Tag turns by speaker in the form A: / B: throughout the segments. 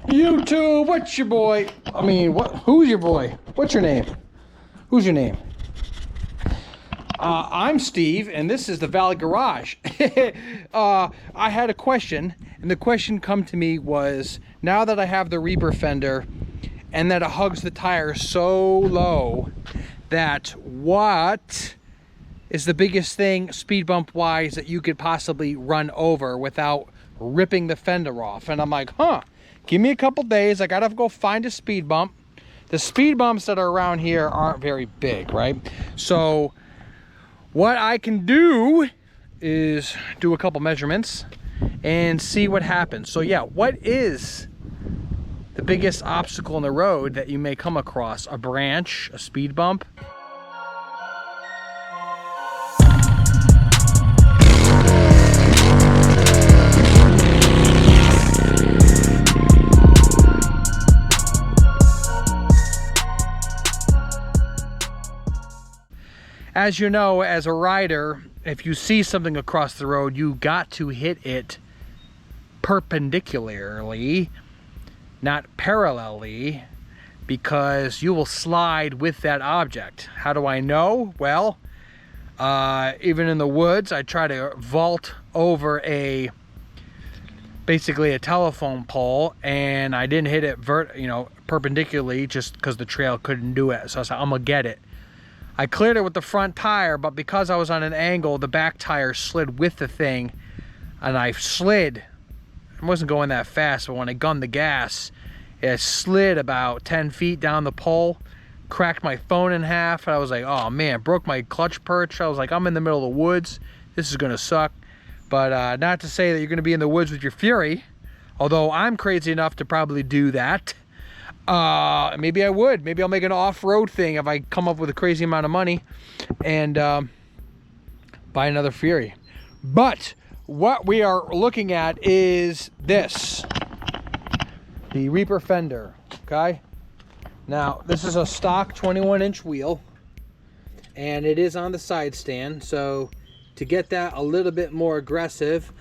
A: YouTube, what's your boy? I mean, who's your boy? What's your name? Who's your name? I'm Steve, and this is the Valley Garage. I had a question, and the question come to me was, now that I have the Reaper Fender, and that it hugs the tire so low, that what is the biggest thing speed bump wise that you could possibly run over without ripping the fender off? And I'm like, give me a couple days. I gotta go find a speed bump. The speed bumps that are around here aren't very big, right? So what I can do is do a couple measurements and see what happens. So yeah, what is the biggest obstacle in the road that you may come across? A branch, a speed bump? As you know, as a rider, if you see something across the road, you got to hit it perpendicularly, not parallelly, because you will slide with that object. How do I know? Well, even in the woods, I try to vault over basically a telephone pole, and I didn't hit it perpendicularly just because the trail couldn't do it. So I said, I'm gonna get it. I cleared it with the front tire, but because I was on an angle, the back tire slid with the thing, and I slid. I wasn't going that fast, but when I gunned the gas, it slid about 10 feet down the pole, cracked my phone in half, and I was like, oh man, broke my clutch perch. I was like, I'm in the middle of the woods. This is gonna suck. But not to say that you're gonna be in the woods with your Fury, although I'm crazy enough to probably do that. Maybe I would. Maybe I'll make an off-road thing if I come up with a crazy amount of money and buy another Fury. But what we are looking at is this, the Reaper Fender, okay? Now, this is a stock 21-inch wheel, and it is on the side stand, so to get that a little bit more aggressive,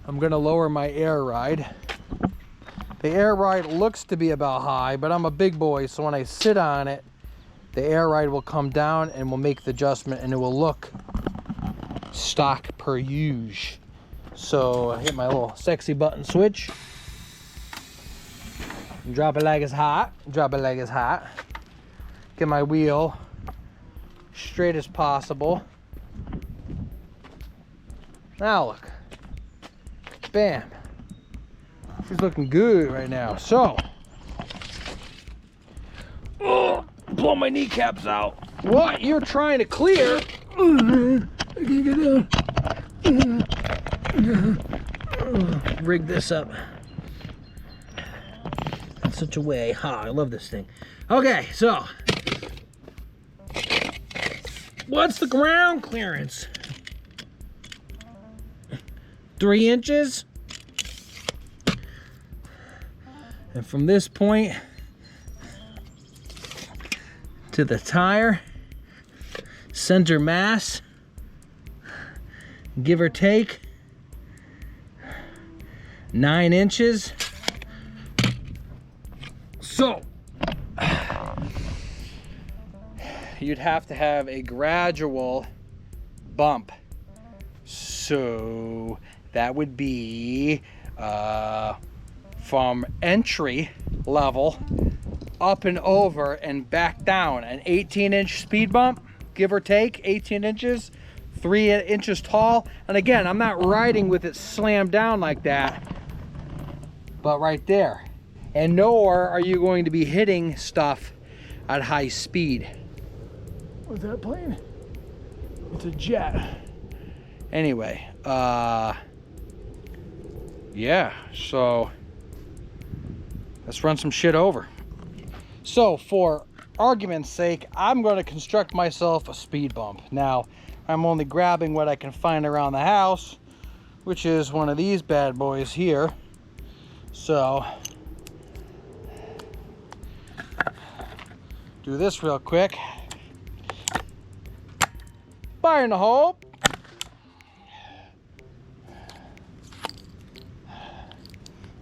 A: I'm gonna lower my air ride. The air ride looks to be about high, but I'm a big boy, so when I sit on it, the air ride will come down and we'll make the adjustment, and it will look stock per use. So I hit my little sexy button switch. Drop it like it's hot. Drop it like it's hot. Get my wheel straight as possible. Now look. Bam. She's looking good right now. So, blow my kneecaps out. What you're trying to clear, I can't get down. Rig this up in such a way. I love this thing. Okay, so what's the ground clearance? 3 inches. And from this point to the tire, center mass, give or take 9 inches. So you'd have to have a gradual bump. So that would be from entry level up and over and back down. An 18-inch speed bump, give or take 18 inches, 3 inches tall. And again, I'm not riding with it slammed down like that, but right there. And nor are you going to be hitting stuff at high speed. What's that plane? It's a jet. Anyway, yeah, so let's run some shit over. So for argument's sake, I'm going to construct myself a speed bump. Now, I'm only grabbing what I can find around the house, which is one of these bad boys here. So, do this real quick. Fire in the hole.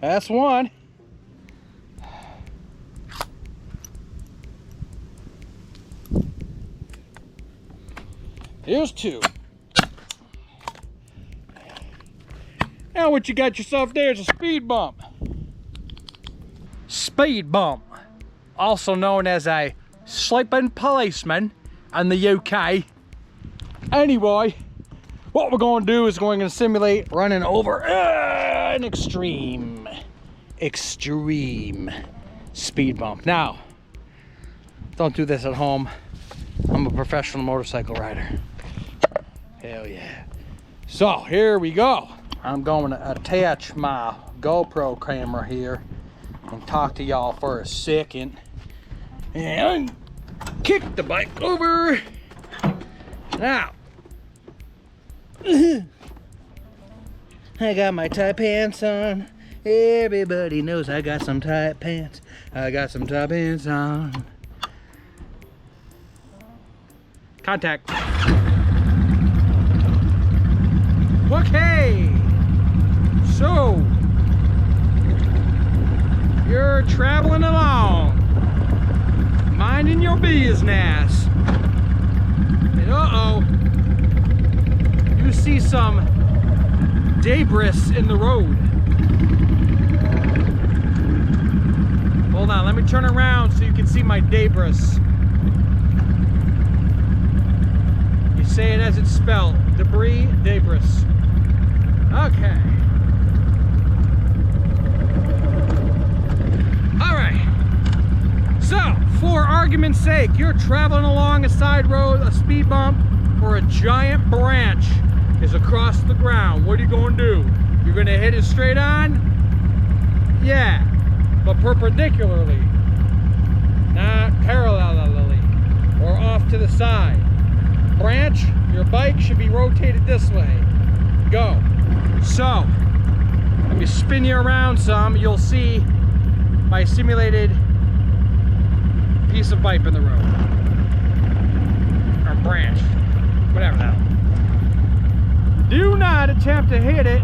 A: That's one. Here's 2. Now what you got yourself there is a speed bump. Speed bump, also known as a sleeping policeman in the UK. Anyway, what we're going to do is we're going to simulate running over an extreme speed bump. Now, don't do this at home. I'm a professional motorcycle rider. Hell yeah. So here we go. I'm going to attach my GoPro camera here and talk to y'all for a second and kick the bike over. Now, I got my tight pants on. Everybody knows I got some tight pants. I got some tight pants on. Contact. Okay. So, you're traveling along, minding your business, and uh-oh, you see some debris in the road. Hold on, let me turn around so you can see my debris. You say it as it's spelled, debris, debris. Okay. So, for argument's sake, you're traveling along a side road, a speed bump, or a giant branch is across the ground. What are you going to do? You're going to hit it straight on? Yeah, but perpendicularly, not parallelly, or off to the side. Branch, your bike should be rotated this way. Go. So, let me spin you around some. You'll see my simulated piece of pipe in the road, or branch, whatever now. Do not attempt to hit it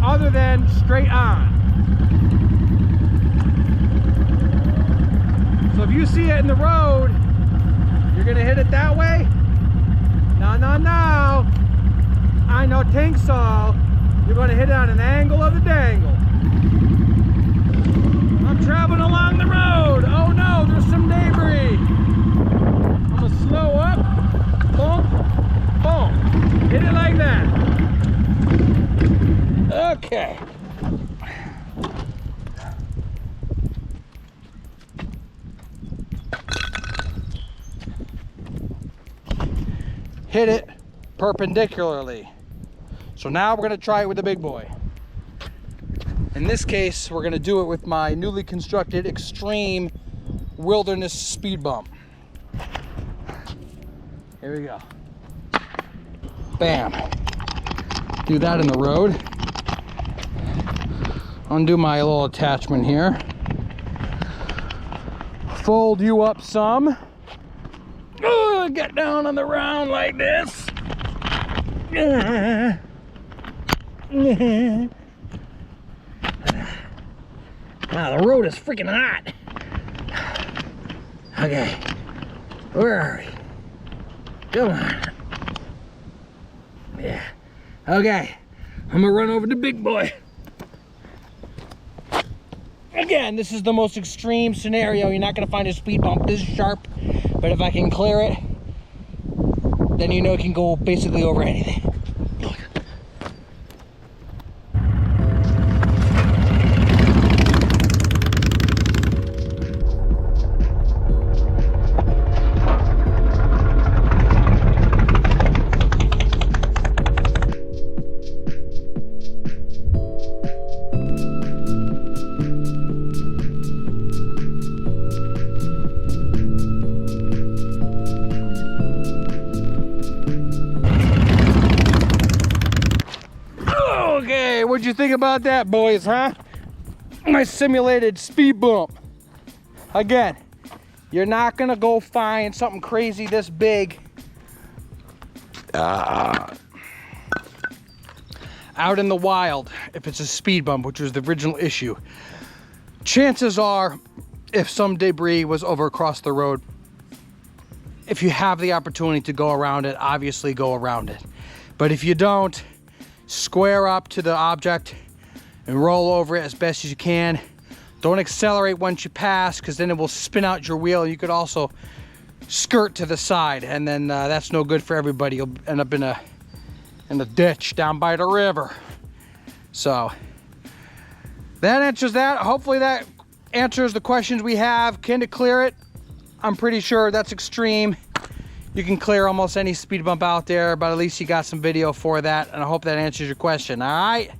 A: other than straight on. So if you see it in the road, you're gonna hit it that way? No, no, no. I no think so. You're gonna hit it on an angle of the dangle. I'm traveling along the road. Oh no, there's some debris. I'm gonna slow up. Boom, boom. Hit it like that. Okay. Hit it perpendicularly. So now we're gonna try it with the big boy. In this case, we're gonna do it with my newly constructed extreme wilderness speed bump. Here we go. Bam. Do that in the road. Undo my little attachment here. Fold you up some. Get down on the ground like this. Wow, the road is freaking hot. Okay, where are we? Come on. Yeah, okay, I'm gonna run over the big boy. Again, this is the most extreme scenario. You're not gonna find a speed bump this sharp, but if I can clear it, then you know it can go basically over anything. What'd you think about that, boys, huh? My simulated speed bump. Again, you're not gonna go find something crazy this big out in the wild if it's a speed bump, which was the original issue. Chances are, if some debris was over across the road, if you have the opportunity to go around it, obviously go around it. But if you don't, square up to the object and roll over it as best as you can. Don't accelerate once you pass, because then it will spin out your wheel. You could also skirt to the side, and then that's no good for everybody. You'll end up in a ditch down by the river. So that answers that. Hopefully that answers the questions we have. Can it clear it? I'm pretty sure that's extreme. You can clear almost any speed bump out there, but at least you got some video for that, and I hope that answers your question. All right,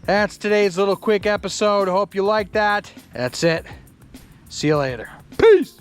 A: that's today's little quick episode. Hope you like that. That's it. See you later. Peace.